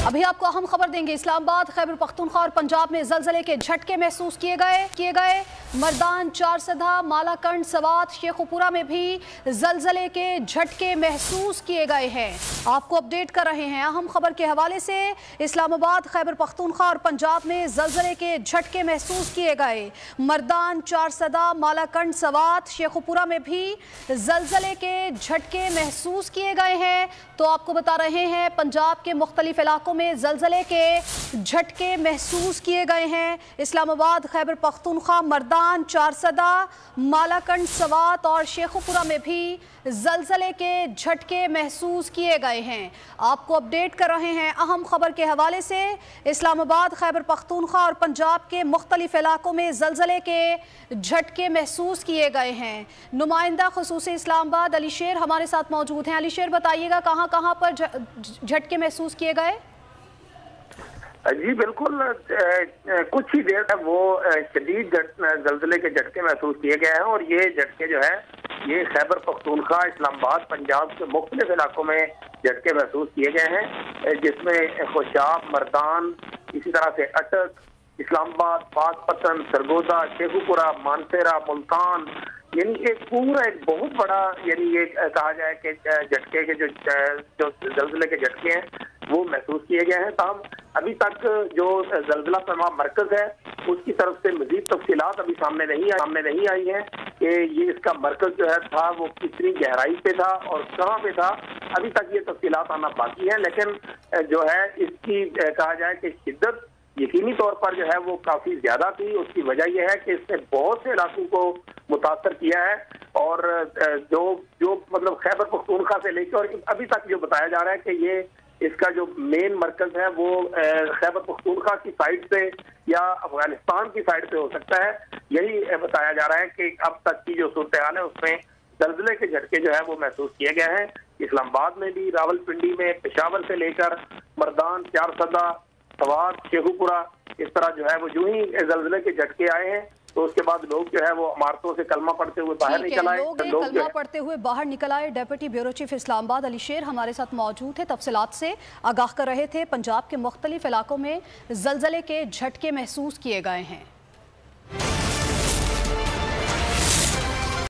अभी आपको अहम खबर देंगे। इस्लामाबाद, खैबर पख्तूनख्वा और पंजाब में जलजले के झटके महसूस किए गए। मर्दान, चारसदा, मालाकंड, सवात, शेखुपुरा में भी जलजले के झटके महसूस किए गए हैं। आपको अपडेट कर रहे हैं अहम खबर के हवाले से। इस्लामाबाद, खैबर पख्तूनख्वा और पंजाब में जलजले के झटके महसूस किए गए। मर्दान, चारसदा, मालाकंड, सवात, शेखुपुरा में भी जलजले के झटके महसूस किए गए हैं। तो आपको बता रहे हैं पंजाब के मुख्तलिफ इलाकों में जलजले के झटके महसूस किए गए हैं। इस्लामाबाद, खैबर पख्तूनख्वा, मर्दान, चारसदा, मालाकंड, सवात और शेखुपुरा में भी जलजले के झटके महसूस किए गए हैं। आपको अपडेट कर रहे हैं अहम खबर के हवाले से। इस्लामाबाद, खैबर पख्तूनख्वा और पंजाब के मुख्तलिफ इलाकों में जलजले के झटके महसूस किए गए हैं। नुमाइंदा खुसूसी इस्लामाबाद अली शेर हमारे साथ मौजूद हैं। अली शेर, बताइएगा कहां पर झटके महसूस किए गए? जी बिल्कुल, कुछ ही देर तक वो शदीद जलजले के झटके महसूस किए गए हैं और ये झटके जो है ये खैबर पख्तूनख्वा, इस्लामाबाद, पंजाब के मुख्तलिफ इलाकों में झटके महसूस किए गए हैं, जिसमें खुशाब, मर्दान, इसी तरह से अटक, इस्लामाबाद, पाकपतन, सरगोदा, शेखुपुरा, मानसेरा, मुल्तान, यानी एक पूरा एक बहुत बड़ा, यानी ये कहा जाए कि झटके के जो जलजले के झटके हैं वो महसूस किए गए हैं। ताहम अभी तक जो जलजला फरमा मरकज है उसकी तरफ से मजीद तफसीलात अभी सामने नहीं आई है कि ये इसका मरकज जो है था वो कितनी गहराई पे था और कहाँ पे था। अभी तक ये तफसीलात आना बाकी है, लेकिन जो है इसकी कहा जाए कि शिद्दत यकीनी तौर पर जो है वो काफी ज्यादा थी। उसकी वजह यह है कि इसने बहुत से इलाकों को मुतासर किया है और जो मतलब खैबर पख्तूनख्वा से लेकर अभी तक जो बताया जा रहा है कि ये इसका जो मेन मरकज है वो खैबर पख्तूनख्वा की साइड से या अफगानिस्तान की साइड से हो सकता है। यही बताया जा रहा है कि अब तक की जो सूरत हाल है उसमें जलजले के झटके जो है वो महसूस किए गए हैं। इस्लामाबाद में भी, रावलपिंडी में, पेशावर से लेकर मर्दान, चारसदा, सवात, शेखुपुरा, इस तरह जो है वो यूं ही जलजले के झटके आए हैं तो उसके बाद लोग जो है वो इमारतों से कलमा पढ़ते हुए बाहर निकल आए। कलमा पढ़ते हुए बाहर निकल आए। Deputy bureau chief Islamabad Ali शेर हमारे साथ मौजूद थे, तफसीलात से आगाह कर रहे थे। पंजाब के मुख्तलिफ इलाकों में जलजले के झटके महसूस किए गए हैं।